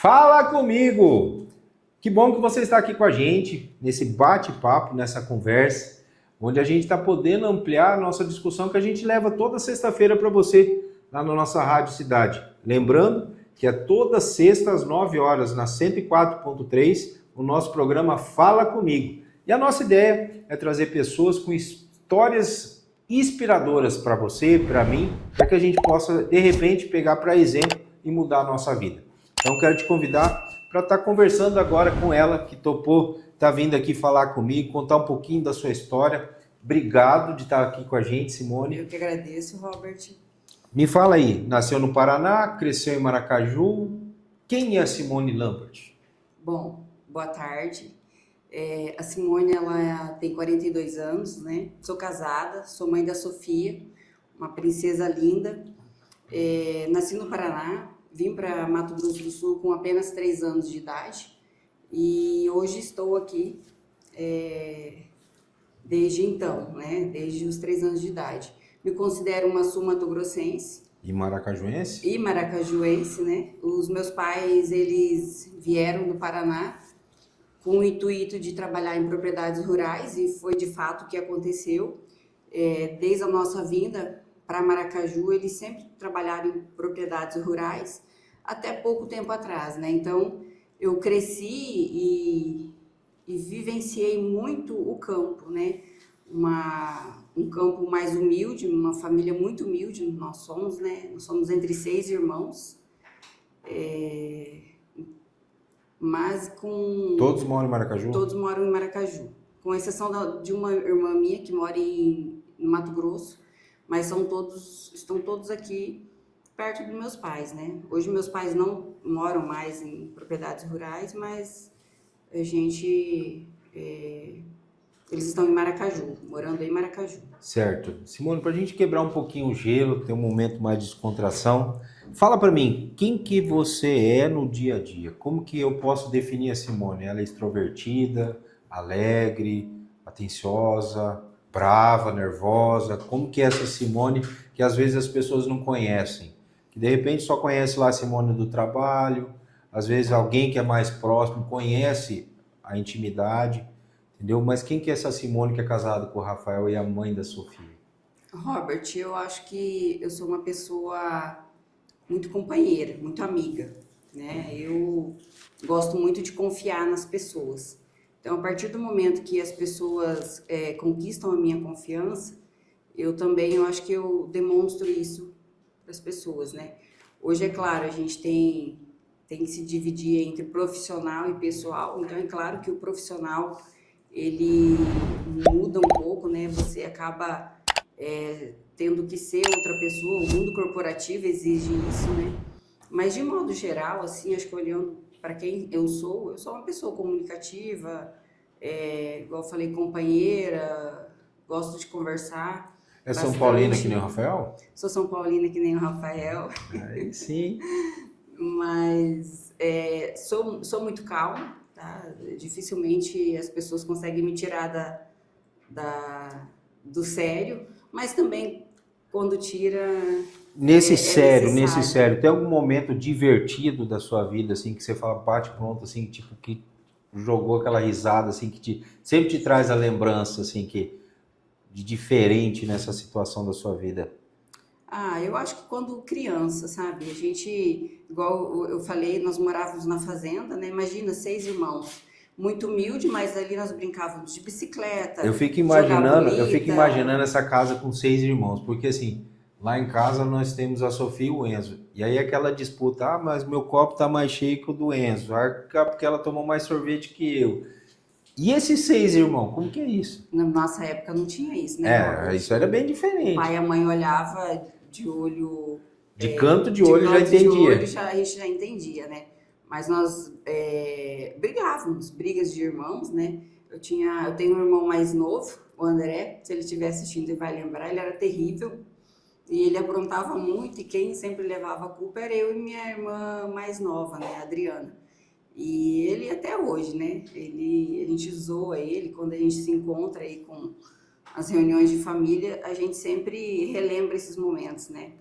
Fala comigo! Que bom que você está aqui com a gente, nesse bate-papo, nessa conversa, onde a gente está podendo ampliar a nossa discussão que a gente leva toda sexta-feira para você, lá na nossa Rádio Cidade. Lembrando que é toda sexta às 9 horas, na 104.3, o nosso programa Fala Comigo. E a nossa ideia é trazer pessoas com histórias inspiradoras para você, para mim, para que a gente possa, de repente, pegar para exemplo e mudar a nossa vida. Então, quero te convidar para estar conversando agora com ela, que topou estar vindo aqui falar comigo, contar um pouquinho da sua história. Obrigado de estar aqui com a gente, Simone. Eu que agradeço, Robert. Me fala aí, nasceu no Paraná, cresceu em Maracaju. Quem é a Simone Lambert? Bom, boa tarde. A Simone, ela tem 42 anos, né? Sou casada, sou mãe da Sofia, uma princesa linda. Nasci no Paraná. Vim para Mato Grosso do Sul com apenas 3 anos de idade e hoje estou aqui desde então, né? Desde os 3 anos de idade. Me considero uma sul-mato-grossense. E maracajuense? E maracajuense, né? Os meus pais, eles vieram do Paraná com o intuito de trabalhar em propriedades rurais e foi de fato o que aconteceu. Desde a nossa vinda para Maracaju, eles sempre trabalharam em propriedades rurais até pouco tempo atrás, né? Então, eu cresci e vivenciei muito o campo, né? Um campo mais humilde, uma família muito humilde, nós somos, né? Nós somos entre 6 irmãos, mas com... Todos moram em Maracaju? Todos moram em Maracaju, com exceção de uma irmã minha que mora no Mato Grosso, mas estão todos aqui perto dos meus pais, né? Hoje meus pais não moram mais em propriedades rurais, mas eles estão em Maracaju, morando em Maracaju. Certo. Simone, para a gente quebrar um pouquinho o gelo, ter um momento mais de descontração, fala para mim, quem que você é no dia a dia? Como que eu posso definir a Simone? Ela é extrovertida, alegre, atenciosa, brava, nervosa? Como que é essa Simone que às vezes as pessoas não conhecem? Que de repente só conhece lá a Simone do trabalho, às vezes alguém que é mais próximo conhece a intimidade, entendeu? Mas quem que é essa Simone que é casada com o Rafael e a mãe da Sofia? Robert, eu acho que eu sou uma pessoa muito companheira, muito amiga, né? Eu gosto muito de confiar nas pessoas. Então, a partir do momento que as pessoas conquistam a minha confiança, eu acho que eu demonstro isso para as pessoas, né? Hoje, é claro, a gente tem que se dividir entre profissional e pessoal, então é claro que o profissional, ele muda um pouco, né? Você acaba tendo que ser outra pessoa, o mundo corporativo exige isso, né? Mas, de modo geral, assim, acho que olhando para quem eu sou uma pessoa comunicativa, igual eu falei, companheira, gosto de conversar. É São Paulina que nem o Rafael? Sou São Paulina que nem o Rafael. Aí sim. Mas sou muito calma, tá? Dificilmente as pessoas conseguem me tirar do sério, mas também quando tira... Nesse sério, tem algum momento divertido da sua vida, assim, que você fala, bate pronto, assim, tipo, que jogou aquela risada, assim, que sempre te traz a lembrança, assim, de diferente nessa situação da sua vida? Eu acho que quando criança, sabe? A gente, igual eu falei, nós morávamos na fazenda, né? Imagina, 6 irmãos. Muito humilde, mas ali nós brincávamos de bicicleta. Eu fico imaginando essa casa com 6 irmãos, porque assim... Lá em casa nós temos a Sofia e o Enzo. E aí aquela disputa, mas meu copo tá mais cheio que o do Enzo. Porque ela tomou mais sorvete que eu. E esses 6 irmãos, como que é isso? Na nossa época não tinha isso, né? Isso era bem diferente. O pai e a mãe olhava de olho... De canto de olho já entendia. A gente já entendia, né? Mas nós brigávamos, brigas de irmãos, né? Eu tenho um irmão mais novo, o André. Se ele estiver assistindo, ele vai lembrar. Ele era terrível. E ele aprontava muito e quem sempre levava a culpa era eu e minha irmã mais nova, né, a Adriana. E ele até hoje, né, a gente zoa ele, quando a gente se encontra aí com as reuniões de família, a gente sempre relembra esses momentos, né.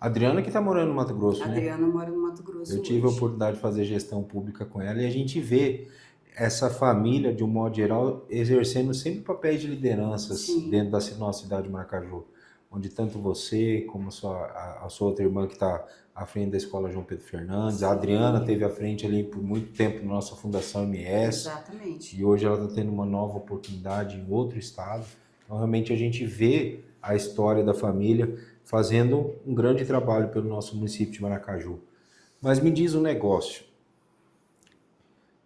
Adriana que está morando no Mato Grosso, A né? Adriana mora no Mato Grosso Eu tive a hoje. oportunidade de fazer gestão pública com ela e a gente vê essa família, de um modo geral, exercendo sempre papéis de lideranças Sim, dentro da nossa cidade de Maracaju, onde tanto você como a sua outra irmã que está à frente da Escola João Pedro Fernandes, a Adriana sim, teve à frente ali por muito tempo na nossa Fundação MS exatamente. e hoje ela está tendo uma nova oportunidade em outro estado. Então, realmente, a gente vê a história da família fazendo um grande trabalho pelo nosso município de Maracaju. Mas me diz um negócio,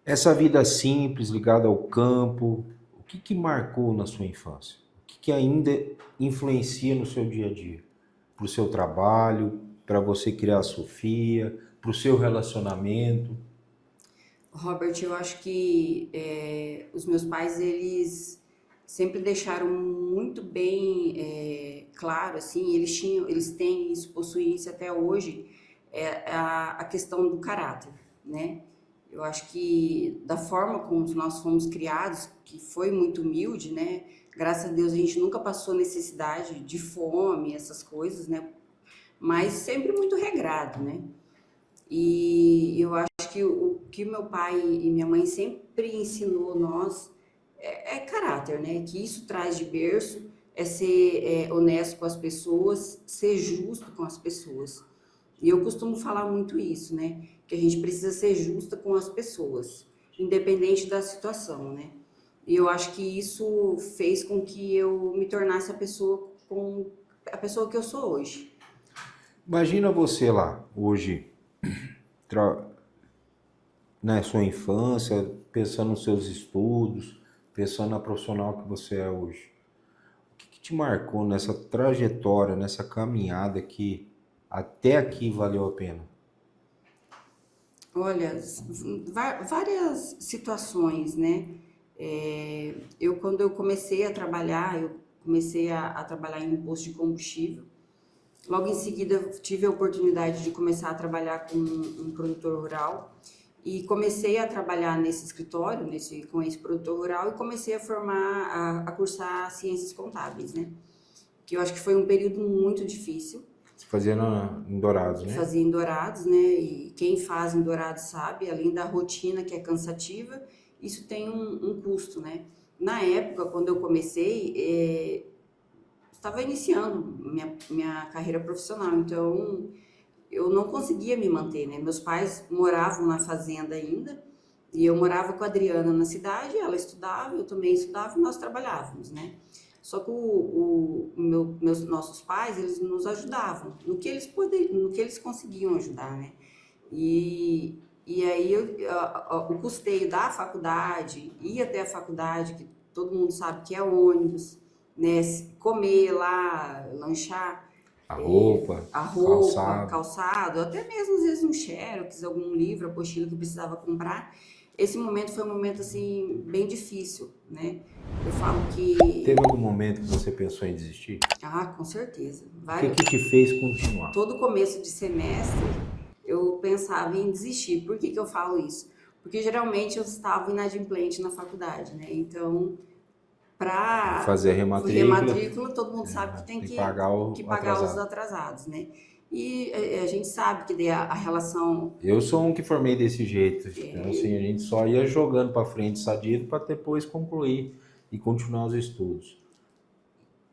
essa vida simples, ligada ao campo, o que que marcou na sua infância? O que que ainda influencia no seu dia a dia? Para o seu trabalho, para você criar a Sofia, para o seu relacionamento? Robert, eu acho que os meus pais, eles sempre deixaram muito bem claro, assim, eles têm isso, possuem isso até hoje, a questão do caráter, né? Eu acho que da forma como nós fomos criados, que foi muito humilde, né? Graças a Deus a gente nunca passou necessidade de fome, essas coisas, né? Mas sempre muito regrado, né? E eu acho que o que meu pai e minha mãe sempre ensinou nós é caráter, né? Que isso traz de berço, é ser honesto com as pessoas, ser justo com as pessoas. E eu costumo falar muito isso, né? Que a gente precisa ser justa com as pessoas, independente da situação, né? E eu acho que isso fez com que eu me tornasse a pessoa que eu sou hoje. Imagina você lá, hoje, tra- na sua infância, pensando nos seus estudos, pensando na profissional que você é hoje. O que que te marcou nessa trajetória, nessa caminhada que até aqui valeu a pena? Olha, várias situações, né? Quando eu comecei a trabalhar, eu comecei a trabalhar em um posto de combustível. Logo em seguida, eu tive a oportunidade de começar a trabalhar com um produtor rural e comecei a trabalhar nesse escritório, com esse produtor rural e comecei a a cursar ciências contábeis, né? Que eu acho que foi um período muito difícil. Você fazia em Dourados, Eu né? fazia em Dourados, né? E quem faz em Dourados sabe, além da rotina que é cansativa, isso tem um custo, né? Na época, quando eu comecei, estava iniciando minha carreira profissional, então eu não conseguia me manter, né? Meus pais moravam na fazenda ainda, e eu morava com a Adriana na cidade, ela estudava, eu também estudava e nós trabalhávamos, né? Só que nossos pais, eles nos ajudavam no que eles conseguiam ajudar, né? E aí o custeio da faculdade, ir até a faculdade, que todo mundo sabe que é ônibus, né? Comer lá, lanchar, A roupa, a roupa, calçado. calçado, até mesmo às vezes um xerox, algum livro, apostila que eu precisava comprar. Esse momento foi um momento assim bem difícil, né? Eu falo que, Teve algum momento que você pensou em desistir? com certeza, O que que te fez continuar? todo começo de semestre eu pensava em desistir. Por que que eu falo isso? Porque geralmente eu estava inadimplente na faculdade, né? Então, para Fazer a rematrícula, rematrícula, todo mundo sabe que tem tem que pagar que o pagar os atrasado. atrasados, né? E a gente sabe que daí a relação Eu sou um que formei desse jeito. Então, assim, a gente só ia jogando para frente sadio para depois concluir e continuar os estudos.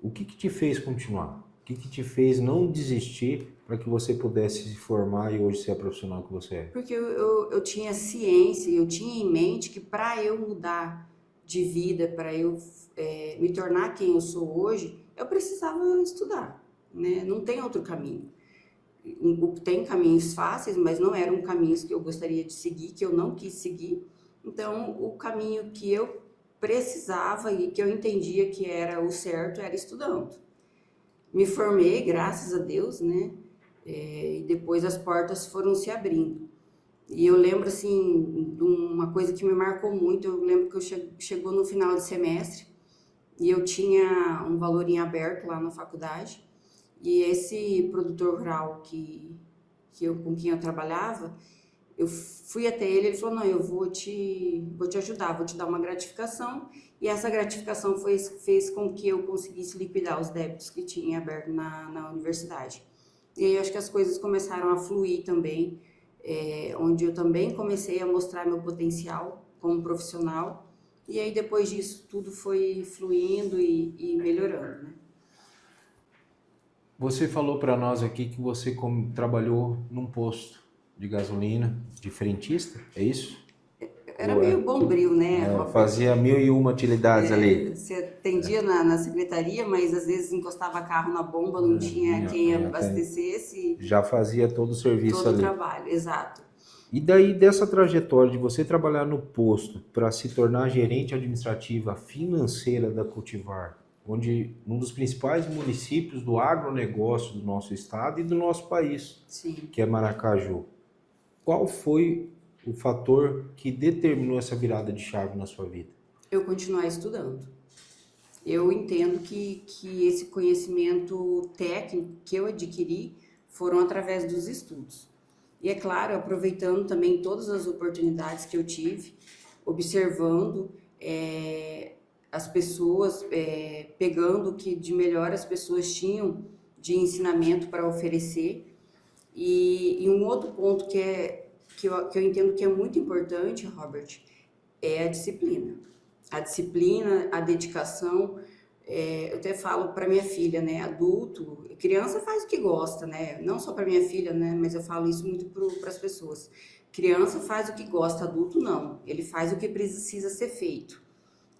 O que que te fez continuar? O que que te fez não desistir para que você pudesse se formar e hoje ser a profissional que você é? porque eu tinha ciência, eu tinha em mente que para eu mudar de vida, para eu me tornar quem eu sou hoje, eu precisava estudar, né? Não tem outro caminho. Tem caminhos fáceis, mas não eram caminhos que eu gostaria de seguir, que eu não quis seguir. Então, o caminho que eu precisava e que eu entendia que era o certo era estudando. Me formei, graças a Deus, né? E depois as portas foram se abrindo. E eu lembro, assim, de uma coisa que me marcou muito. Eu lembro que chegou no final de semestre e eu tinha um valor em aberto lá na faculdade. E esse produtor rural com quem eu trabalhava, eu fui até ele falou, não, eu vou te ajudar, vou te dar uma gratificação. E essa gratificação fez com que eu conseguisse liquidar os débitos que tinha aberto na universidade. E aí eu acho que as coisas começaram a fluir também, onde eu também comecei a mostrar meu potencial como profissional. E aí depois disso tudo foi fluindo e melhorando, né? Você falou para nós aqui que você trabalhou num posto de gasolina de frentista, é isso? Era Ou meio bombril, né, Robert? fazia mil e uma utilidades ali? Você atendia na secretaria, mas às vezes encostava carro na bomba, não tinha quem abastecesse, Já fazia todo o serviço todo o ali. trabalho, exato. E daí, dessa trajetória de você trabalhar no posto para se tornar gerente administrativa financeira da Cultivar, onde um dos principais municípios do agronegócio do nosso estado e do nosso país, Sim. que é Maracaju, qual foi o fator que determinou essa virada de chave na sua vida? Eu continuar estudando. Eu entendo que esse conhecimento técnico que eu adquiri foram através dos estudos. E é claro, aproveitando também todas as oportunidades que eu tive, observando as pessoas, pegando o que de melhor as pessoas tinham de ensinamento para oferecer. E um outro ponto que eu entendo que é muito importante, Robert, é a disciplina. A disciplina, a dedicação. Eu até falo para minha filha, né? Adulto, criança faz o que gosta, né? Não só para minha filha, né? Mas eu falo isso muito para as pessoas. Criança faz o que gosta, adulto não. Ele faz o que precisa ser feito.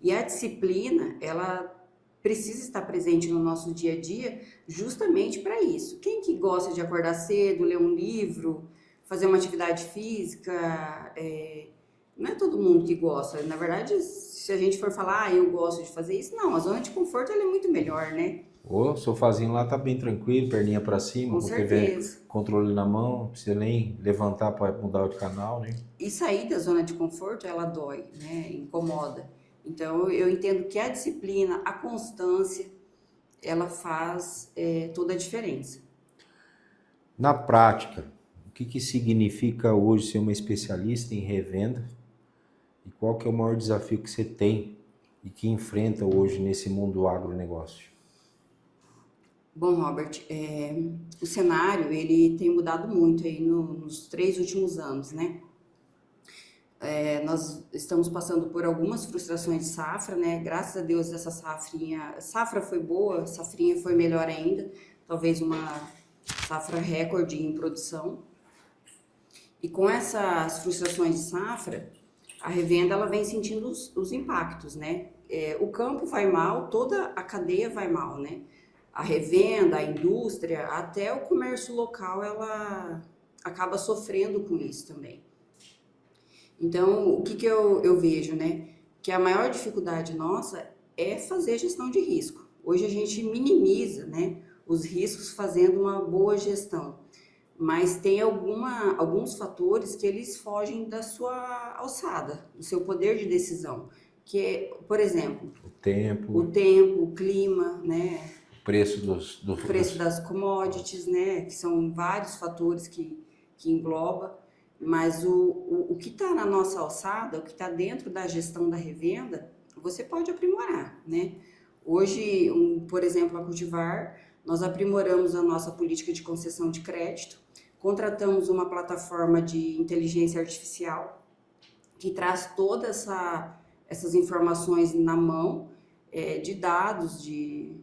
E a disciplina, ela precisa estar presente no nosso dia a dia justamente para isso. Quem que gosta de acordar cedo, ler um livro, fazer uma atividade física, não é todo mundo que gosta. Na verdade, se a gente for falar, eu gosto de fazer isso, não, a zona de conforto ela é muito melhor, né? O sofazinho lá tá bem tranquilo, perninha para cima, Com com TV, certeza. controle na mão, não precisa nem levantar para mudar de canal, né? E sair da zona de conforto, ela dói, né? Incomoda. Então, eu entendo que a disciplina, a constância, ela faz toda a diferença. Na prática, o que significa hoje ser uma especialista em revenda? E qual que é o maior desafio que você tem e que enfrenta hoje nesse mundo do agronegócio? Bom, Robert, o cenário ele tem mudado muito aí nos 3 últimos anos, né? Nós estamos passando por algumas frustrações de safra, né? Graças a Deus essa safra foi boa, safrinha foi melhor ainda, talvez uma safra recorde em produção. E com essas frustrações de safra, a revenda ela vem sentindo os impactos, né? O campo vai mal, toda a cadeia vai mal, né? A revenda, a indústria, até o comércio local, ela acaba sofrendo com isso também. Então, o que eu vejo, né? Que a maior dificuldade nossa é fazer gestão de risco. Hoje a gente minimiza, né, os riscos fazendo uma boa gestão, mas tem alguns fatores que eles fogem da sua alçada, do seu poder de decisão, que é, por exemplo, O tempo, o clima, né? o preço O preço das commodities, né? Que são vários fatores que engloba, mas o que está na nossa alçada, o que está dentro da gestão da revenda, você pode aprimorar, né? Hoje, por exemplo, a Cultivar, nós aprimoramos a nossa política de concessão de crédito, contratamos uma plataforma de inteligência artificial que traz todas essas informações na mão, de dados, de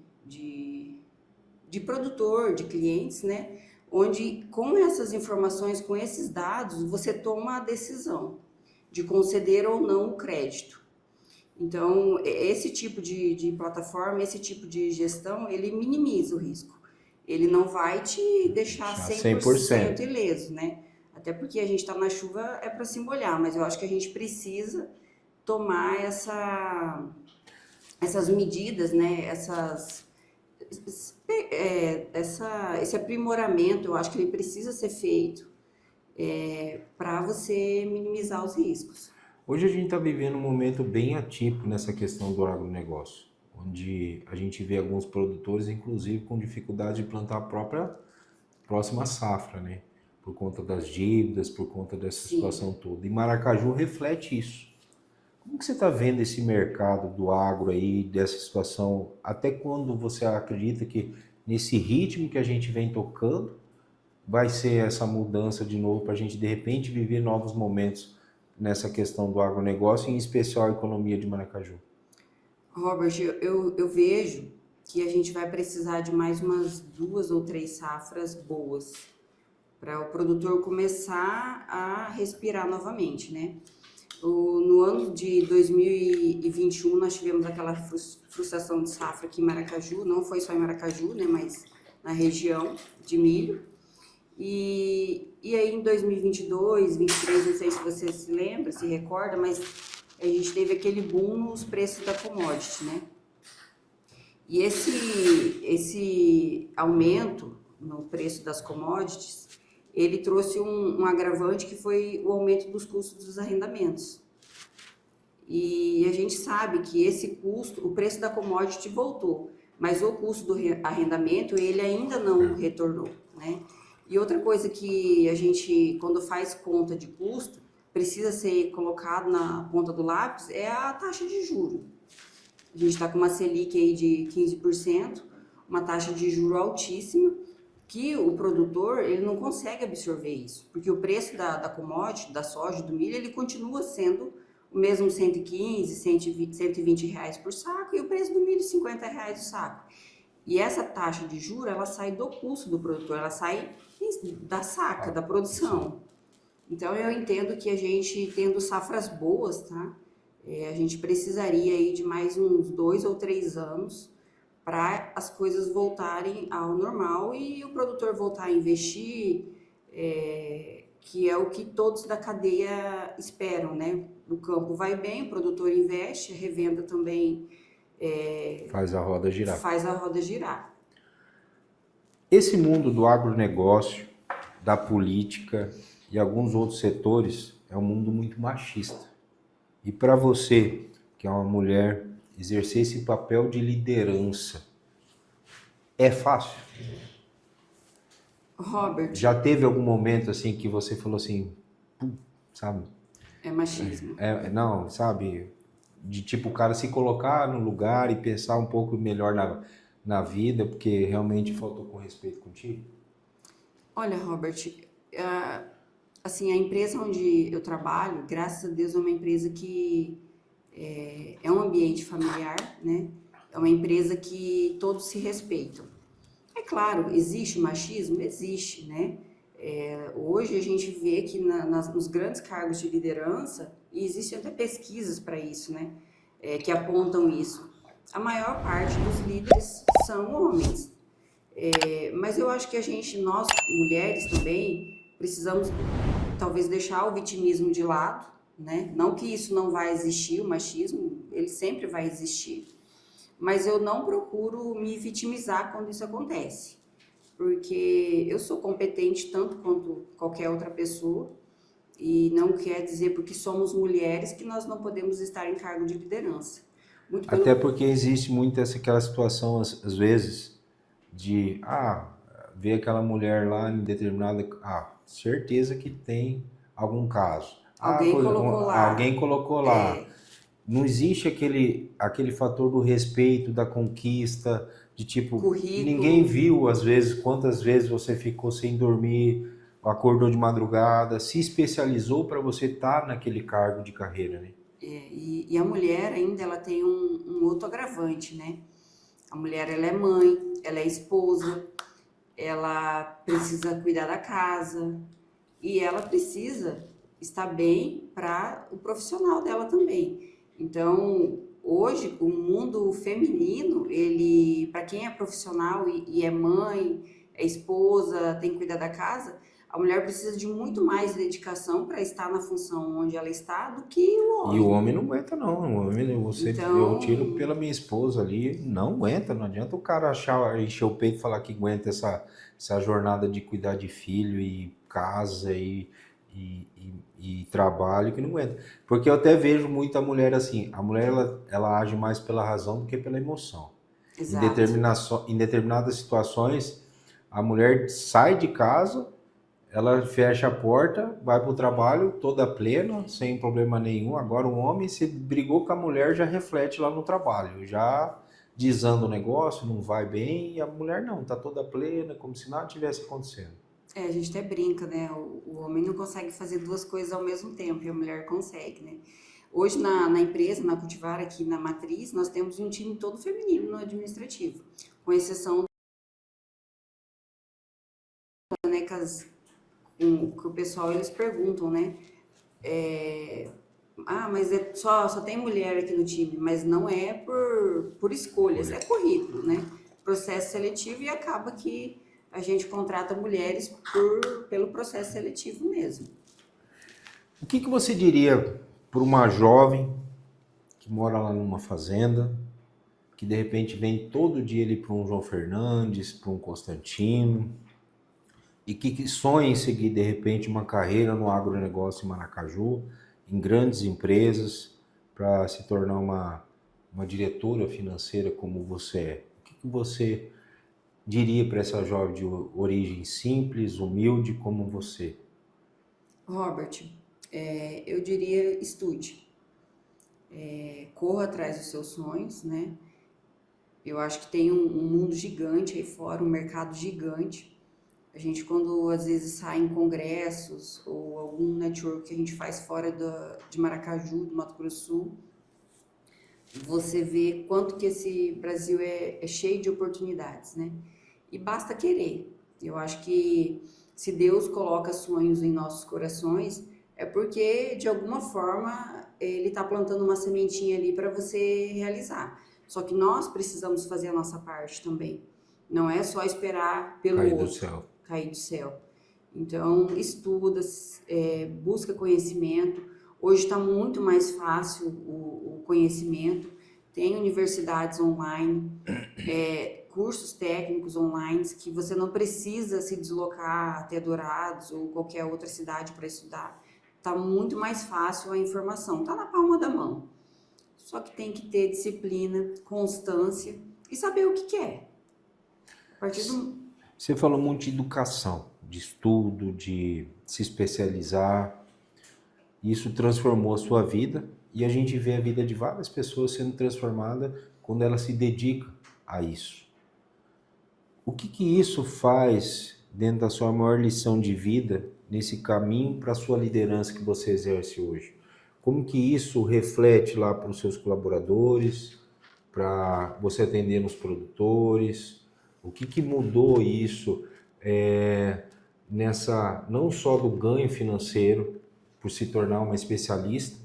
produtor, de clientes, né? Onde com essas informações, com esses dados, você toma a decisão de conceder ou não o crédito. Então, esse tipo de plataforma, esse tipo de gestão, ele minimiza o risco. Ele não vai te deixar 100% ileso, né? Até porque a gente está na chuva, é para se molhar, mas eu acho que a gente precisa tomar essas medidas, né? Esse aprimoramento, eu acho que ele precisa ser feito para você minimizar os riscos. Hoje a gente está vivendo um momento bem atípico nessa questão do agronegócio, onde a gente vê alguns produtores, inclusive, com dificuldade de plantar a própria próxima safra, né? Por conta das dívidas, por conta dessa situação toda. E Maracaju reflete isso. Como que você está vendo esse mercado do agro aí, dessa situação? Até quando você acredita que nesse ritmo que a gente vem tocando, vai ser essa mudança de novo para a gente, de repente, viver novos momentos nessa questão do agronegócio, em especial a economia de Maracaju? Robert, eu vejo que a gente vai precisar de mais umas 2 ou 3 safras boas para o produtor começar a respirar novamente, né? No ano de 2021 nós tivemos aquela frustração de safra aqui em Maracaju, não foi só em Maracaju, né, mas na região de milho. E aí em 2022, 2023, não sei se você se lembra, se recorda, mas a gente teve aquele boom nos preços da commodity, né? E esse aumento no preço das commodities, ele trouxe um agravante que foi o aumento dos custos dos arrendamentos. E a gente sabe que esse custo, o preço da commodity voltou, mas o custo do arrendamento, ele ainda não retornou, né? E outra coisa que a gente, quando faz conta de custo, precisa ser colocado na ponta do lápis é a taxa de juros. A gente está com uma Selic aí de 15%, uma taxa de juros altíssima, que o produtor ele não consegue absorver isso, porque o preço da commodity, da soja, do milho, ele continua sendo o mesmo 115, 120 reais por saco, e o preço do milho 50 reais o saco. E essa taxa de juros, ela sai do custo do produtor, ela sai da saca, da produção. Então eu entendo que a gente, tendo safras boas, tá? A gente precisaria aí de mais uns 2 ou 3 anos para as coisas voltarem ao normal e o produtor voltar a investir, que é o que todos da cadeia esperam, né? O campo vai bem, o produtor investe, a revenda também Faz a roda girar. faz a roda girar. Esse mundo do agronegócio, da política e alguns outros setores é um mundo muito machista. E para você, que é uma mulher, exercer esse papel de liderança é fácil? Robert, Já teve algum momento assim que você falou assim, sabe? é machismo. Não, sabe? De tipo o cara se colocar no lugar e pensar um pouco melhor na vida, porque realmente faltou com respeito contigo? Olha, Robert, assim, a empresa onde eu trabalho, graças a Deus, é uma empresa que é um ambiente familiar, né? É uma empresa que todos se respeitam. É claro, existe machismo? Existe, né? Hoje a gente vê que nos grandes cargos de liderança, e existem até pesquisas para isso, né? Que apontam isso. A maior parte dos líderes são homens. Mas eu acho que nós, mulheres também, precisamos talvez deixar o vitimismo de lado, né? Não que isso não vai existir, o machismo, ele sempre vai existir. Mas eu não procuro me vitimizar quando isso acontece, porque eu sou competente tanto quanto qualquer outra pessoa, e não quer dizer porque somos mulheres que nós não podemos estar em cargo de liderança. Até porque existe muito aquela situação, às vezes, de, ver aquela mulher lá em determinada... certeza que tem algum caso. Alguém colocou lá. Alguém colocou lá. Não existe aquele fator do respeito, da conquista, de tipo, currículo. Ninguém viu, às vezes, quantas vezes você ficou sem dormir, acordou de madrugada, se especializou para você estar naquele cargo de carreira, né? E a mulher ainda, ela tem um outro agravante, né? A mulher, ela é mãe, ela é esposa, ela precisa cuidar da casa e ela precisa estar bem para o profissional dela também. Então, hoje, o mundo feminino, ele, para quem é profissional e é mãe, é esposa, tem que cuidar da casa, a mulher precisa de muito mais dedicação para estar na função onde ela está do que o homem. E o homem não aguenta, não. O homem, eu tiro pela minha esposa ali, não aguenta. Não adianta o cara encher o peito e falar que aguenta essa jornada de cuidar de filho e casa e trabalho, que não aguenta. Porque eu até vejo muita mulher assim, a mulher ela age mais pela razão do que pela emoção. Exato. Em determinadas situações, a mulher sai de casa, ela fecha a porta, vai para o trabalho toda plena, sem problema nenhum. Agora o homem, se brigou com a mulher, já reflete lá no trabalho, já desanda o negócio, não vai bem, e a mulher não, tá toda plena, como se nada tivesse acontecendo. A gente até brinca, né? O homem não consegue fazer duas coisas ao mesmo tempo e a mulher consegue, né? Hoje na empresa, na Cultivar, aqui na Matriz, nós temos um time todo feminino no administrativo, com exceção, né, que o pessoal, eles perguntam, né? Mas só tem mulher aqui no time, mas não é por escolhas, é corrido, né? Processo seletivo e acaba que a gente contrata mulheres pelo processo seletivo mesmo. O que você diria para uma jovem que mora lá numa fazenda, que de repente vem todo dia ali para um João Fernandes, para um Constantino, e que sonha em seguir de repente uma carreira no agronegócio em Maracaju, em grandes empresas, para se tornar uma diretora financeira como você é? O que você diria para essa jovem de origem simples, humilde como você? Robert, eu diria estude, corra atrás dos seus sonhos, né? Eu acho que tem um mundo gigante aí fora, um mercado gigante. A gente, quando às vezes sai em congressos ou algum network que a gente faz fora de Maracaju, do Mato Grosso do Sul, você vê quanto que esse Brasil é cheio de oportunidades, né? E basta querer. Eu acho que se Deus coloca sonhos em nossos corações, é porque, de alguma forma, Ele está plantando uma sementinha ali para você realizar. Só que nós precisamos fazer a nossa parte também. Não é só esperar pelo Cair do outro céu. cair do céu. Então, estuda, busca conhecimento. Hoje está muito mais fácil o conhecimento. Tem universidades online, cursos técnicos online que você não precisa se deslocar até Dourados ou qualquer outra cidade para estudar. Está muito mais fácil a informação, está na palma da mão. Só que tem que ter disciplina, constância e saber o que quer. A partir do... Você falou muito de educação, de estudo, de se especializar. Isso transformou a sua vida e a gente vê a vida de várias pessoas sendo transformada quando ela se dedica a isso. O que isso faz dentro da sua maior lição de vida nesse caminho para a sua liderança que você exerce hoje? Como que isso reflete lá para os seus colaboradores, para você atender nos produtores? O que mudou isso nessa, não só do ganho financeiro, por se tornar uma especialista,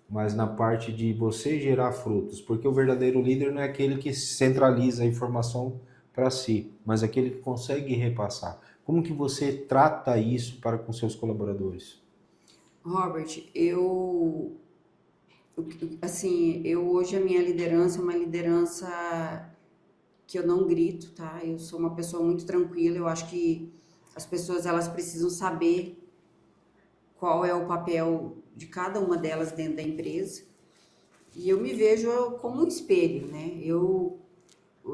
mas na parte de você gerar frutos? Porque o verdadeiro líder não é aquele que centraliza a informação para si, mas aquele que consegue repassar. Como que você trata isso para com seus colaboradores? Robert, eu hoje a minha liderança é uma liderança que eu não grito, tá? Eu sou uma pessoa muito tranquila. Eu acho que as pessoas elas precisam saber qual é o papel de cada uma delas dentro da empresa. E eu me vejo como um espelho, né? Eu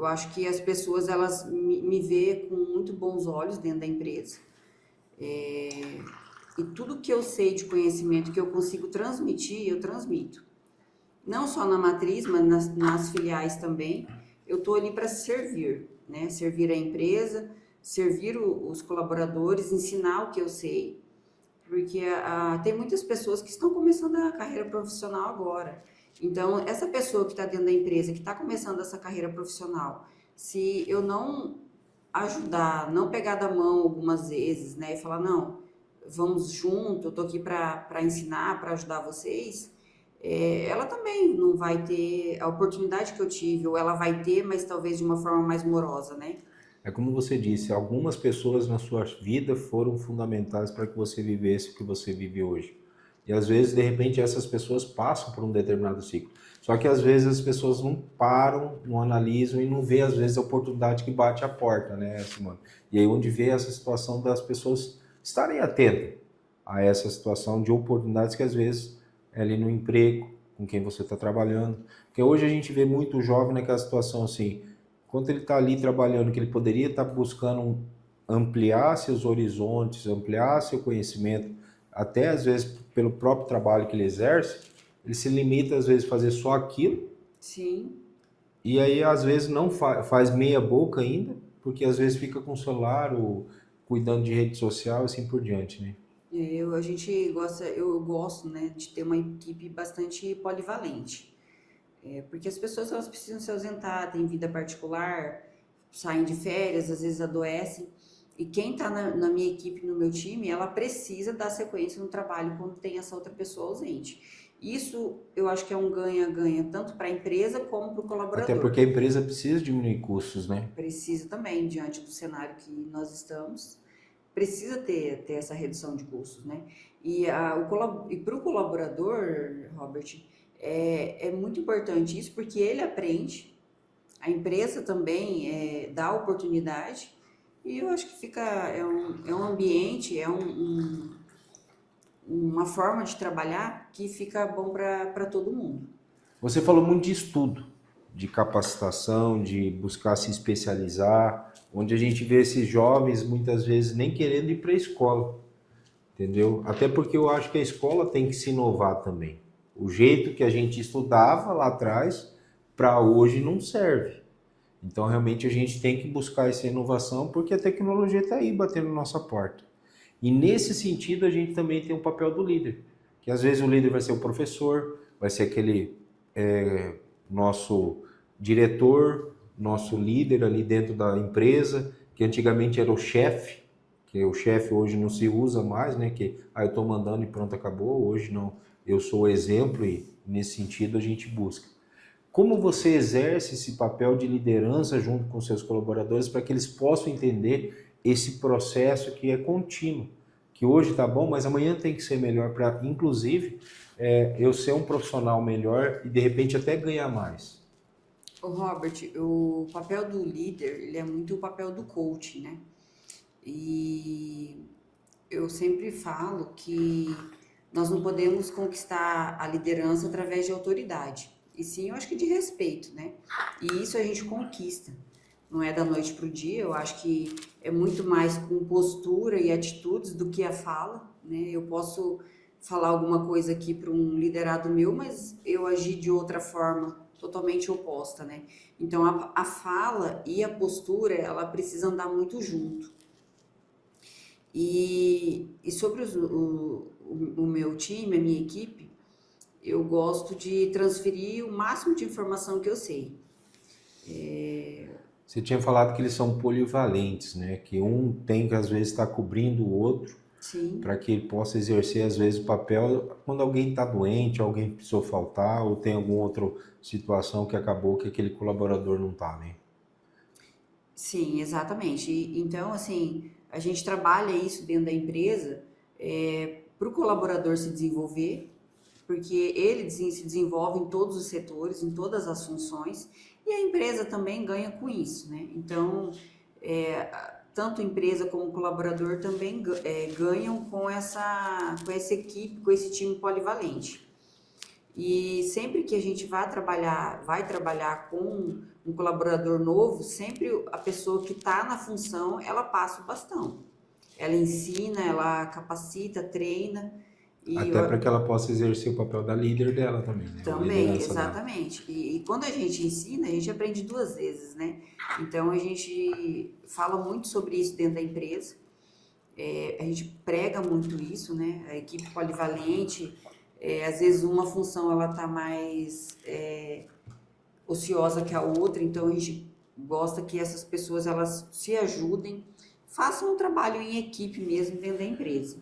acho que as pessoas elas me veem com muito bons olhos dentro da empresa. E tudo que eu sei de conhecimento que eu consigo transmitir, eu transmito. Não só na matriz, mas nas filiais também. Eu estou ali para servir, né? Servir a empresa, servir os colaboradores, ensinar o que eu sei. Porque tem muitas pessoas que estão começando a carreira profissional agora. Então, essa pessoa que está dentro da empresa, que está começando essa carreira profissional, se eu não ajudar, não pegar da mão algumas vezes, né? E falar, não, vamos junto, eu estou aqui para ensinar, para ajudar vocês, ela também não vai ter a oportunidade que eu tive, ou ela vai ter, mas talvez de uma forma mais morosa, né? É como você disse, algumas pessoas na sua vida foram fundamentais para que você vivesse o que você vive hoje. E às vezes, de repente, essas pessoas passam por um determinado ciclo. Só que às vezes as pessoas não param, não analisam e não vê às vezes a oportunidade que bate a porta, né, Simone? E aí onde vê essa situação das pessoas estarem atentas a essa situação de oportunidades que às vezes é ali no emprego, com quem você está trabalhando. Porque hoje a gente vê muito jovem naquela situação assim, enquanto ele está ali trabalhando, que ele poderia estar buscando ampliar seus horizontes, ampliar seu conhecimento, até às vezes pelo próprio trabalho que ele exerce, ele se limita às vezes a fazer só aquilo. Sim. E aí às vezes não faz meia boca ainda, porque às vezes fica com o celular, cuidando de rede social e assim por diante, né? A gente gosta, eu gosto, né, de ter uma equipe bastante polivalente. Porque as pessoas elas precisam se ausentar, têm vida particular, saem de férias, às vezes adoecem. E quem está na minha equipe, no meu time, ela precisa dar sequência no trabalho quando tem essa outra pessoa ausente. Isso eu acho que é um ganha-ganha, tanto para a empresa como para o Até colaborador. porque a empresa precisa diminuir custos, né? Precisa também, diante do cenário que nós estamos, precisa ter essa redução de custos, né? E para o colaborador, Robert, é muito importante isso, porque ele aprende, a empresa também dá oportunidade, e eu acho que é um ambiente, uma forma de trabalhar que fica bom para todo mundo. Você falou muito de estudo, de capacitação, de buscar se especializar, onde a gente vê esses jovens muitas vezes nem querendo ir para a escola, entendeu? Até porque eu acho que a escola tem que se inovar também. O jeito que a gente estudava lá atrás, para hoje não serve. Então realmente a gente tem que buscar essa inovação porque a tecnologia está aí batendo na nossa porta. E nesse sentido a gente também tem um papel do líder, que às vezes o líder vai ser o professor, vai ser aquele nosso diretor, nosso líder ali dentro da empresa, que antigamente era o chefe, que o chefe hoje não se usa mais, né? Que eu estou mandando e pronto, acabou. Hoje não, eu sou o exemplo e nesse sentido a gente busca. Como você exerce esse papel de liderança junto com seus colaboradores para que eles possam entender esse processo que é contínuo, que hoje está bom, mas amanhã tem que ser melhor para, inclusive, eu ser um profissional melhor e de repente até ganhar mais. Ô Robert, o papel do líder, ele é muito o papel do coach, né? E eu sempre falo que nós não podemos conquistar a liderança através de autoridade, e sim, eu acho que de respeito, né? E isso a gente conquista, não é da noite para o dia, eu acho que é muito mais com postura e atitudes do que a fala, né? Eu posso falar alguma coisa aqui para um liderado meu, mas eu agir de outra forma totalmente oposta, né? Então a fala e a postura, ela precisa andar muito junto. E sobre o meu time, a minha equipe, eu gosto de transferir o máximo de informação que eu sei. Você tinha falado que eles são polivalentes, né? Que um tem que às vezes estar cobrindo o outro Sim, para que ele possa exercer às vezes o papel quando alguém está doente, alguém precisou faltar ou tem alguma outra situação que acabou que aquele colaborador não está, né? sim, exatamente. Então, assim, a gente trabalha isso dentro da empresa para o colaborador se desenvolver, porque ele se desenvolve em todos os setores, em todas as funções, e a empresa também ganha com isso, né? Então, tanto a empresa como o colaborador também ganham com essa equipe, com esse time polivalente. E sempre que a gente vai trabalhar com um colaborador novo, sempre a pessoa que está na função, ela passa o bastão. Ela ensina, ela capacita, treina. E Até para que ela possa exercer o papel da líder dela também, né? A também, liderança dela. exatamente. E quando a gente ensina, a gente aprende duas vezes, né? Então a gente fala muito sobre isso dentro da empresa. A gente prega muito isso, né? A equipe polivalente, às vezes uma função ela tá mais ociosa que a outra, então a gente gosta que essas pessoas elas se ajudem, façam um trabalho em equipe mesmo dentro da empresa.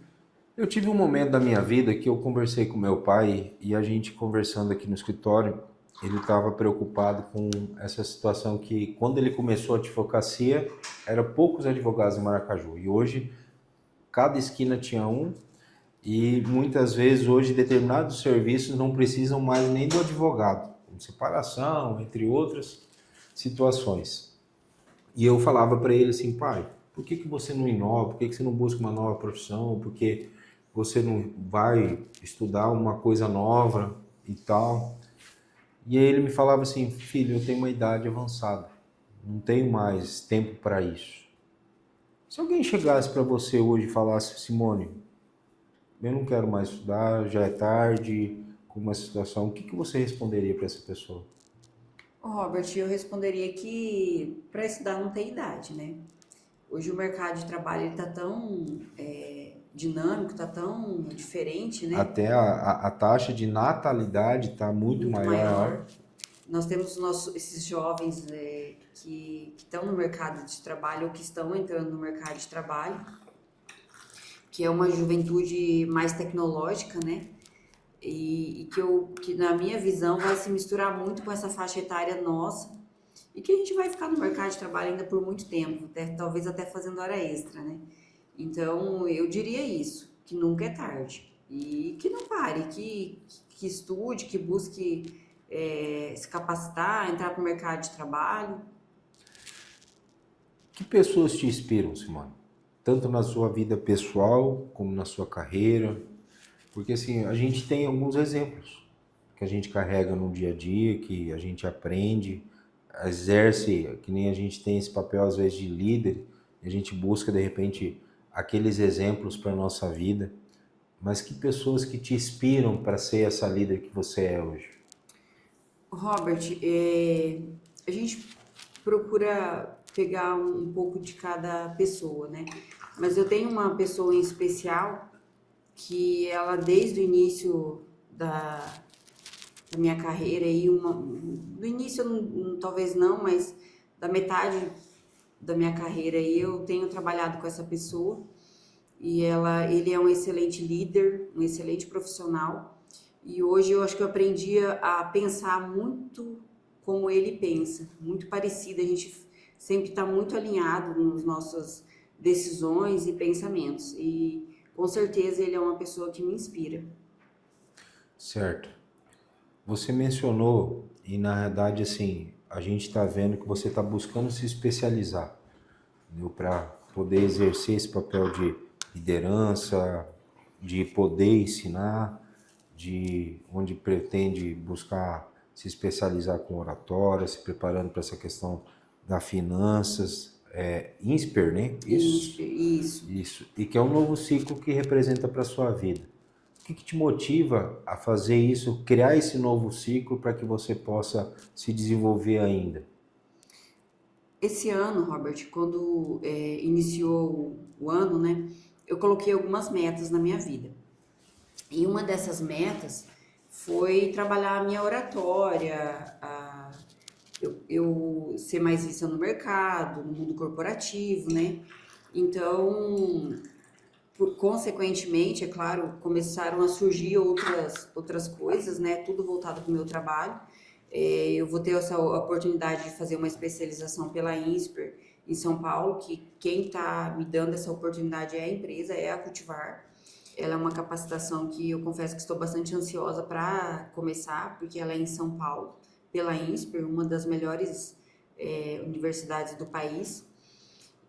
Eu tive um momento da minha vida que eu conversei com meu pai e a gente conversando aqui no escritório, ele estava preocupado com essa situação que quando ele começou a advocacia, eram poucos advogados em Maracaju e hoje cada esquina tinha um e muitas vezes hoje determinados serviços não precisam mais nem do advogado, como separação, entre outras situações. E eu falava para ele assim, pai, por que você não inova? Por que você não busca uma nova profissão? Por que você não vai estudar uma coisa nova e tal? E aí ele me falava assim, filho, eu tenho uma idade avançada, não tenho mais tempo para isso. Se alguém chegasse para você hoje e falasse, Simone, eu não quero mais estudar, já é tarde, com uma situação, o que você responderia para essa pessoa? Ô, Robert, eu responderia que para estudar não tem idade, né? Hoje o mercado de trabalho está tão dinâmico, está tão diferente, né? Até a taxa de natalidade está muito Muito maior. maior. Nós temos esses jovens que estão no mercado de trabalho ou que estão entrando no mercado de trabalho, que é uma juventude mais tecnológica, né? E que na minha visão vai se misturar muito com essa faixa etária nossa e que a gente vai ficar no mercado de trabalho ainda por muito tempo, talvez até fazendo hora extra, né? Então eu diria isso, que nunca é tarde e que não pare, que estude, que busque se capacitar, entrar para o mercado de trabalho. Que pessoas te inspiram, Simone? Tanto na sua vida pessoal como na sua carreira? Porque assim, a gente tem alguns exemplos que a gente carrega no dia a dia, que a gente aprende, exerce, que nem a gente tem esse papel às vezes de líder, e a gente busca de repente aqueles exemplos para a nossa vida. Mas que pessoas que te inspiram para ser essa líder que você é hoje? Robert, a gente procura pegar um pouco de cada pessoa, né? Mas eu tenho uma pessoa em especial que ela desde o início da minha carreira aí do início talvez não, mas da metade da minha carreira aí eu tenho trabalhado com essa pessoa e ele é um excelente líder, um excelente profissional e hoje eu acho que eu aprendi a pensar muito como ele pensa, muito parecido, a gente sempre está muito alinhado nas nossas decisões e pensamentos e com certeza ele é uma pessoa que me inspira. Certo. Você mencionou, e na verdade assim, a gente está vendo que você está buscando se especializar, para poder exercer esse papel de liderança, de poder ensinar, de onde pretende buscar se especializar com oratória, se preparando para essa questão das finanças, INSPER, né? Isso. Isso. E que é um novo ciclo que representa para a sua vida. O que te motiva a fazer isso, criar esse novo ciclo para que você possa se desenvolver ainda? Esse ano, Robert, quando iniciou o ano, né, eu coloquei algumas metas na minha vida. E uma dessas metas foi trabalhar a minha oratória, eu ser mais vista no mercado, no mundo corporativo, né? Então, consequentemente, é claro, começaram a surgir outras coisas, né? Tudo voltado para o meu trabalho. Eu vou ter essa oportunidade de fazer uma especialização pela INSPER em São Paulo, que quem está me dando essa oportunidade é a empresa, é a Cultivar. Ela é uma capacitação que eu confesso que estou bastante ansiosa para começar, porque ela é em São Paulo, pela INSPER, uma das melhores universidades do país.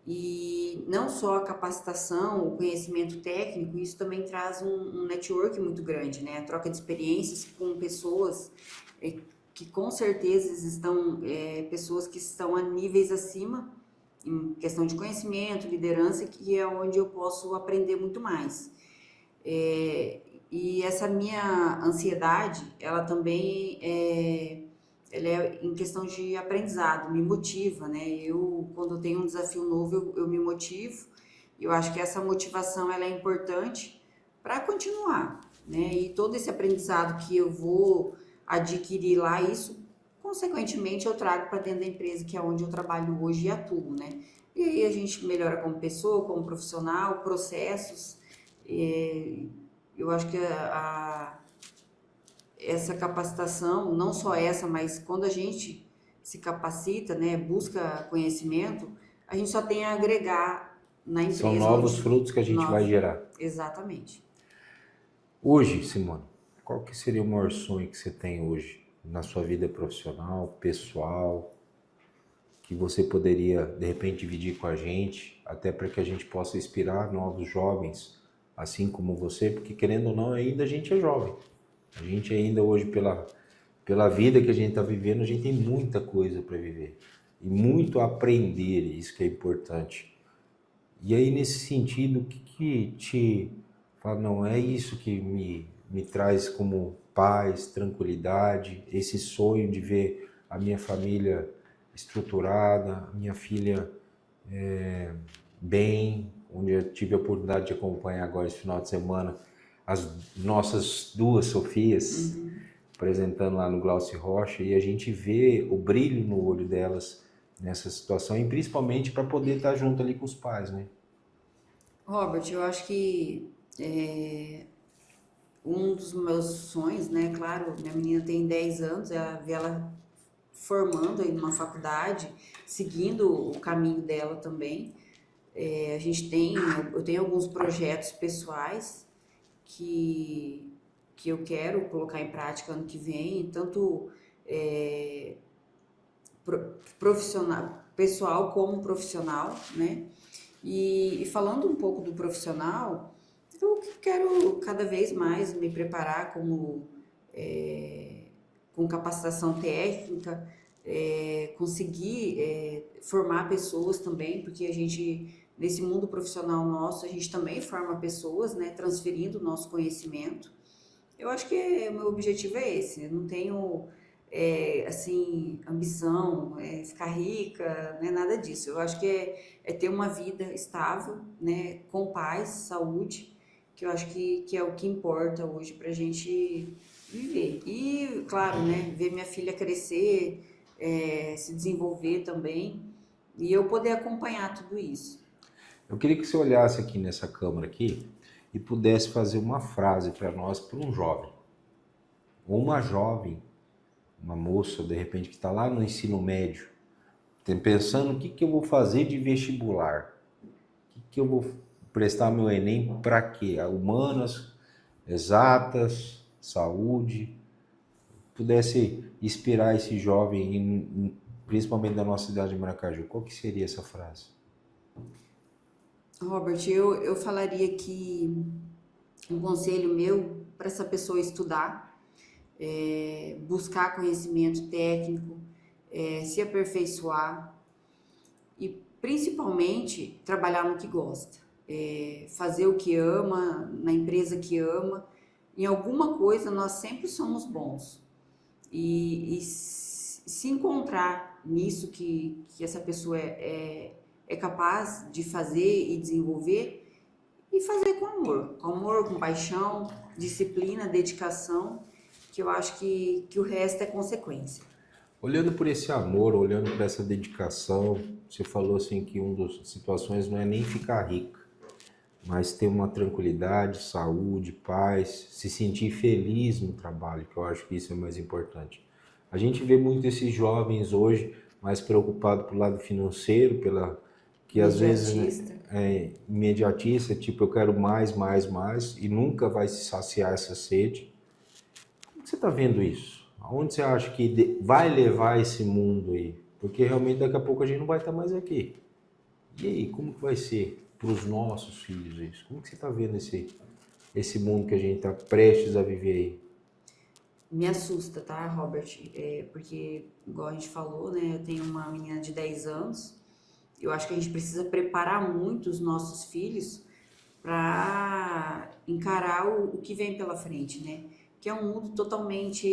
E não só a capacitação, o conhecimento técnico, isso também traz um network muito grande, né? A troca de experiências com pessoas que com certeza estão, pessoas que estão a níveis acima em questão de conhecimento, liderança, que é onde eu posso aprender muito mais. E essa minha ansiedade, ela também ela é em questão de aprendizado, me motiva, né? Quando eu tenho um desafio novo, eu me motivo. Eu acho que essa motivação ela é importante para continuar, né? E todo esse aprendizado que eu vou adquirir lá, isso, consequentemente, eu trago para dentro da empresa, que é onde eu trabalho hoje e atuo, né? E aí a gente melhora como pessoa, como profissional, processos. Eu acho que essa capacitação, não só essa, mas quando a gente se capacita, né, busca conhecimento, a gente só tem a agregar na empresa. São novos frutos que a gente vai gerar. Exatamente. Hoje, Simone, qual que seria o maior sonho que você tem hoje na sua vida profissional, pessoal, que você poderia, de repente, dividir com a gente, até para que a gente possa inspirar novos jovens, assim como você, porque querendo ou não, ainda a gente é jovem. A gente ainda hoje, pela vida que a gente está vivendo, a gente tem muita coisa para viver e muito a aprender, isso que é importante. E aí, nesse sentido, o que te fala, não, é isso que me traz como paz, tranquilidade, esse sonho de ver a minha família estruturada, a minha filha bem, onde eu tive a oportunidade de acompanhar agora esse final de semana as nossas duas Sofias apresentando lá no Glaucio Rocha, e a gente vê o brilho no olho delas nessa situação, e principalmente para poder estar junto ali com os pais, né? Robert, eu acho que um dos meus sonhos, né? Claro, minha menina tem 10 anos, é ver ela formando aí numa faculdade, seguindo o caminho dela também. A gente tem, eu tenho alguns projetos pessoais que, que eu quero colocar em prática ano que vem, tanto profissional, pessoal como profissional, né? E falando um pouco do profissional, eu quero cada vez mais me preparar como com capacitação técnica, conseguir formar pessoas também, porque a gente, nesse mundo profissional nosso, a gente também forma pessoas, né, transferindo o nosso conhecimento. Eu acho que o meu objetivo é esse, eu não tenho, assim, ambição, ficar rica, não é nada disso. Eu acho que é ter uma vida estável, né, com paz, saúde, que eu acho que é o que importa hoje pra gente viver. E, claro, né, ver minha filha crescer, se desenvolver também, e eu poder acompanhar tudo isso. Eu queria que você olhasse aqui nessa câmera aqui e pudesse fazer uma frase para nós, para um jovem, ou uma jovem, uma moça, de repente, que está lá no ensino médio, pensando o que, que eu vou fazer de vestibular, o que, que eu vou prestar meu Enem para quê? Humanas, exatas, saúde, pudesse inspirar esse jovem, principalmente da nossa cidade de Maracaju, qual que seria essa frase? Robert, eu falaria que um conselho meu para essa pessoa estudar, buscar conhecimento técnico, se aperfeiçoar e principalmente trabalhar no que gosta, fazer o que ama, na empresa que ama. Em alguma coisa nós sempre somos bons e se encontrar nisso que essa pessoa é capaz de fazer e desenvolver, e fazer com amor, com paixão, disciplina, dedicação, que eu acho que o resto é consequência. Olhando por esse amor, olhando por essa dedicação, você falou assim que uma das situações não é nem ficar rica, mas ter uma tranquilidade, saúde, paz, se sentir feliz no trabalho, que eu acho que isso é mais importante. A gente vê muito esses jovens hoje mais preocupados pelo lado financeiro, que às vezes, né, é imediatista, tipo eu quero mais, mais, mais, e nunca vai se saciar essa sede. Como que você está vendo isso? Aonde você acha que vai levar esse mundo aí? Porque realmente daqui a pouco a gente não vai estar mais aqui. E aí, como que vai ser para os nossos filhos isso? Como que você está vendo esse mundo que a gente está prestes a viver aí? Me assusta, tá, Robert? Porque, igual a gente falou, né, eu tenho uma menina de 10 anos, eu acho que a gente precisa preparar muito os nossos filhos para encarar o que vem pela frente, né? Que é um mundo totalmente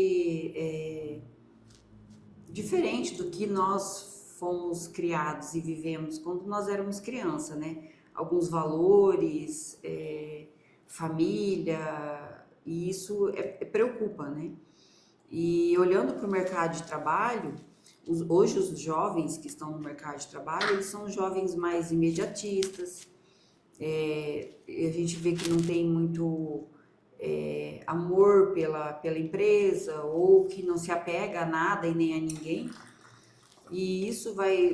diferente do que nós fomos criados e vivemos quando nós éramos criança, né? Alguns valores, família, e isso preocupa, né? E olhando para o mercado de trabalho, hoje os jovens que estão no mercado de trabalho, eles são jovens mais imediatistas, a gente vê que não tem muito amor pela empresa, ou que não se apega a nada e nem a ninguém. E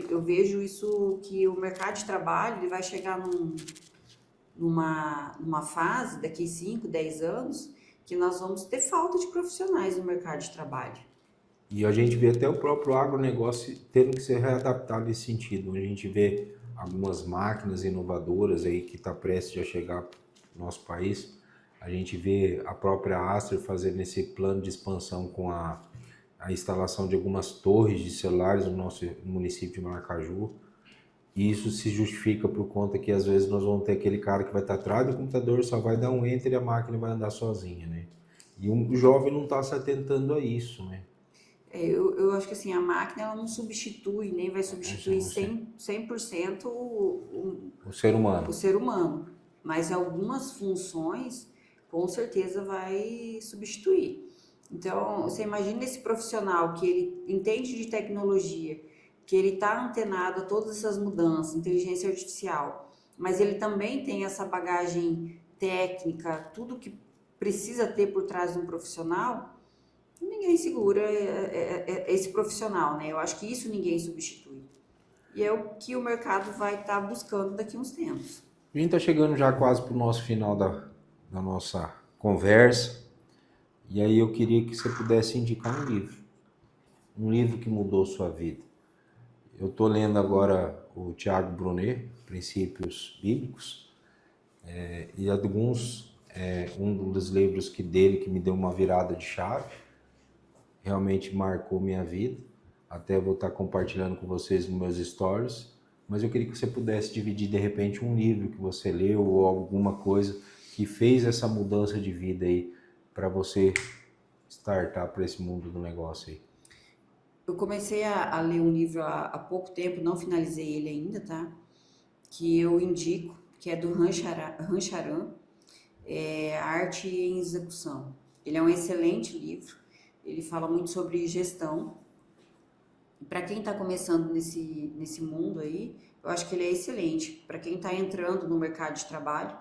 eu vejo isso, que o mercado de trabalho ele vai chegar numa fase, daqui 5, 10 anos, que nós vamos ter falta de profissionais no mercado de trabalho. E a gente vê até o próprio agronegócio tendo que ser readaptado nesse sentido. A gente vê algumas máquinas inovadoras aí que está prestes a chegar no nosso país. A gente vê a própria Aster fazendo esse plano de expansão com a instalação de algumas torres de celulares no nosso município de Maracaju. E isso se justifica por conta que às vezes nós vamos ter aquele cara que vai estar atrás do computador, só vai dar um enter e a máquina vai andar sozinha, né? E o jovem não está se atentando a isso, né? Eu acho que assim, a máquina ela não substitui, nem vai substituir 100% O ser humano. o ser humano, mas algumas funções com certeza vai substituir. Então, você imagina esse profissional que ele entende de tecnologia, que ele está antenado a todas essas mudanças, inteligência artificial, mas ele também tem essa bagagem técnica, tudo que precisa ter por trás de um profissional. Ninguém segura esse profissional, né? Eu acho que isso ninguém substitui. E é o que o mercado vai estar buscando daqui a uns tempos. A gente está chegando já quase para o nosso final da nossa conversa. E aí eu queria que você pudesse indicar um livro. Um livro que mudou sua vida. Eu estou lendo agora o Tiago Brunet, Princípios Bíblicos. E um dos livros dele que me deu uma virada de chave. Realmente marcou minha vida. Até vou estar compartilhando com vocês nos meus stories. Mas eu queria que você pudesse dividir, de repente, um livro que você leu ou alguma coisa que fez essa mudança de vida aí para você startar para esse mundo do negócio aí. Eu comecei a ler um livro há pouco tempo, não finalizei ele ainda, tá? Que eu indico, que é do Rancharan, Arte em Execução. Ele é um excelente livro, ele fala muito sobre gestão. Para quem está começando nesse mundo aí, eu acho que ele é excelente. Para quem está entrando no mercado de trabalho,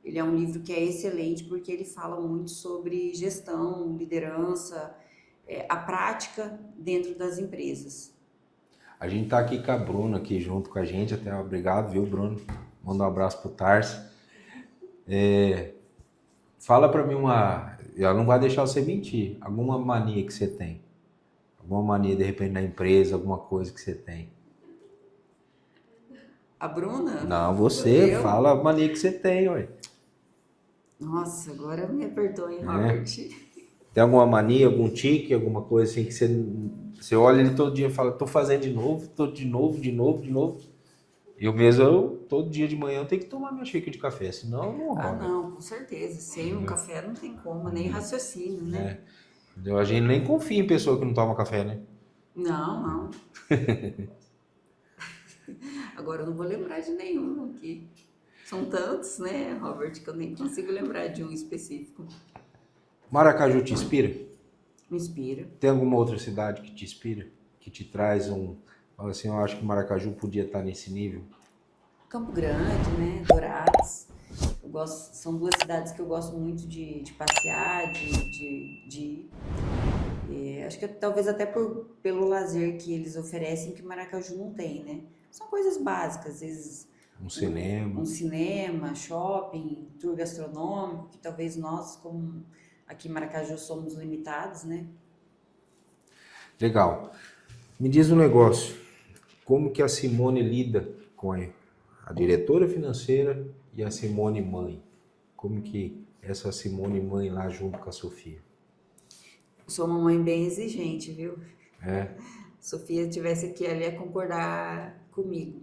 ele é um livro que é excelente porque ele fala muito sobre gestão, liderança, a prática dentro das empresas. A gente tá aqui com a Bruna aqui junto com a gente, até obrigado, viu, Bruno? Manda um abraço pro Tarso. Fala para mim ela não vai deixar você mentir, alguma mania que você tem. Alguma mania, de repente, na empresa, alguma coisa que você tem. A Bruna? Não, você Eu? fala a mania que você tem, ué. Nossa, agora me apertou, hein, Robert? Tem alguma mania, algum tique, alguma coisa assim que você olha ele todo dia e fala, tô fazendo de novo, tô de novo. Eu mesmo, todo dia de manhã, eu tenho que tomar minha xícara de café, senão não rola. Não, com certeza. Sem um café não tem como, nem raciocínio, né? A gente nem confia em pessoa que não toma café, né? Não. Agora eu não vou lembrar de nenhum aqui. São tantos, né, Robert, que eu nem consigo lembrar de um específico. Maracaju te inspira? Me inspira. Tem alguma outra cidade que te inspira? Que te traz fala assim, eu acho que Maracaju podia estar nesse nível? Campo Grande, né, Dourados. São duas cidades que eu gosto muito de passear, de ir. Acho que talvez até pelo lazer que eles oferecem, que Maracaju não tem, né? São coisas básicas, às vezes Um cinema, shopping, tour gastronômico, que talvez nós, como aqui em Maracaju, somos limitados, né? Legal. Me diz um negócio, como que a Simone lida com a diretora financeira e a Simone mãe? Como que essa Simone mãe lá junto com a Sofia? Sou uma mãe bem exigente, viu? É. Sofia tivesse aqui, ela ia concordar comigo.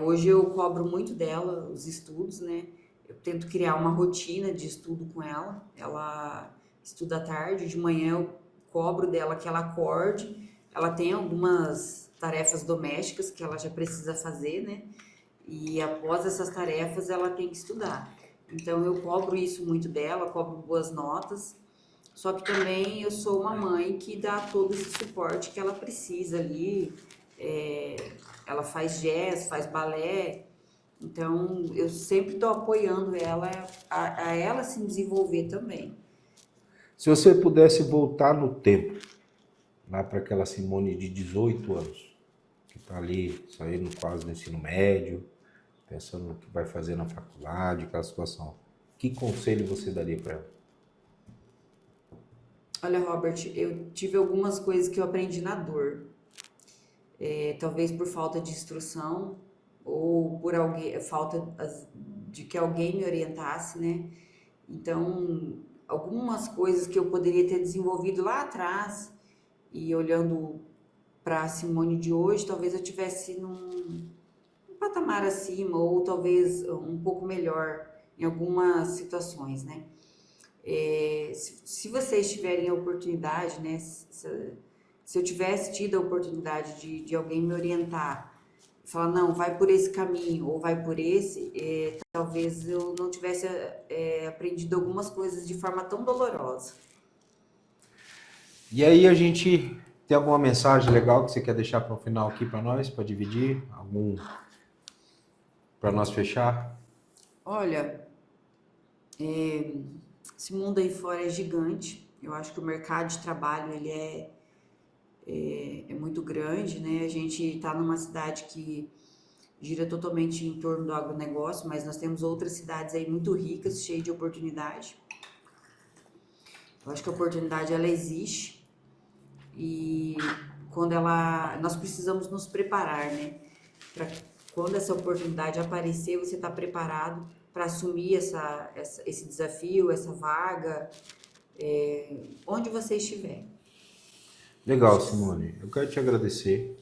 Hoje eu cobro muito dela os estudos, né? Eu tento criar uma rotina de estudo com ela. Ela estuda à tarde, de manhã eu cobro dela que ela acorde. Ela tem algumas tarefas domésticas que ela já precisa fazer, né? E após essas tarefas ela tem que estudar. Então eu cobro isso muito dela, cobro boas notas. Só que também eu sou uma mãe que dá todo esse suporte que ela precisa ali. Ela faz jazz, faz balé. Então eu sempre estou apoiando ela a ela se desenvolver também. Se você pudesse voltar no tempo, lá para aquela Simone de 18 anos, que está ali, saindo quase do ensino médio, pensando no que vai fazer na faculdade, aquela situação, que conselho você daria para ela? Olha, Robert, eu tive algumas coisas que eu aprendi na dor. Talvez por falta de instrução ou por falta de que alguém me orientasse, né? Então, algumas coisas que eu poderia ter desenvolvido lá atrás e olhando para a Simone de hoje, talvez eu tivesse num patamar acima ou talvez um pouco melhor em algumas situações, né? Se vocês tiverem a oportunidade, né, se eu tivesse tido a oportunidade de alguém me orientar, falar, não, vai por esse caminho ou vai por esse, talvez eu não tivesse aprendido algumas coisas de forma tão dolorosa. E aí a gente tem alguma mensagem legal que você quer deixar para o final aqui para nós, para dividir? Algum para nós fechar? Olha, esse mundo aí fora é gigante. Eu acho que o mercado de trabalho ele é muito grande, né? A gente está numa cidade que gira totalmente em torno do agronegócio, mas nós temos outras cidades aí muito ricas, cheias de oportunidade. Eu acho que a oportunidade ela existe e nós precisamos nos preparar, né? Para quando essa oportunidade aparecer, você está preparado para assumir esse desafio, essa vaga, onde você estiver. Legal, Simone. Eu quero te agradecer.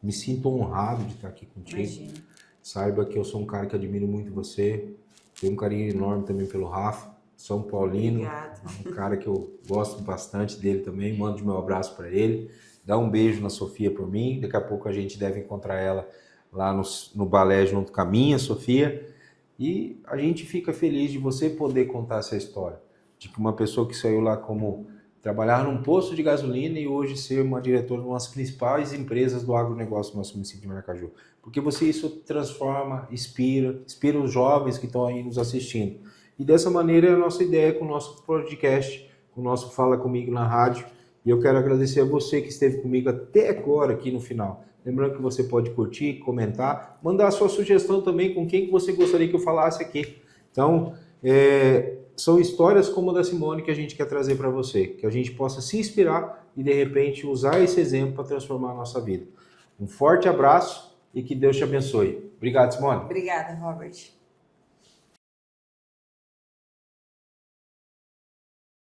Me sinto honrado de estar aqui contigo. Imagina. Saiba que eu sou um cara que admiro muito você. Tenho um carinho enorme também pelo Rafa, São Paulino. Obrigada. Um cara que eu gosto bastante dele também. Mando meu abraço para ele. Dá um beijo na Sofia por mim. Daqui a pouco a gente deve encontrar ela lá no balé junto com a minha Sofia. E a gente fica feliz de você poder contar essa história. De que uma pessoa que saiu lá como trabalhar num posto de gasolina e hoje ser uma diretora de uma das principais empresas do agronegócio do nosso município de Maracaju. Porque isso transforma, inspira os jovens que estão aí nos assistindo. E dessa maneira é a nossa ideia com o nosso podcast, com o nosso Fala Comigo na rádio. E eu quero agradecer a você que esteve comigo até agora aqui no final. Lembrando que você pode curtir, comentar, mandar a sua sugestão também com quem que você gostaria que eu falasse aqui. Então, são histórias como a da Simone que a gente quer trazer para você, que a gente possa se inspirar e de repente usar esse exemplo para transformar a nossa vida. Um forte abraço e que Deus te abençoe. Obrigado, Simone. Obrigada, Robert.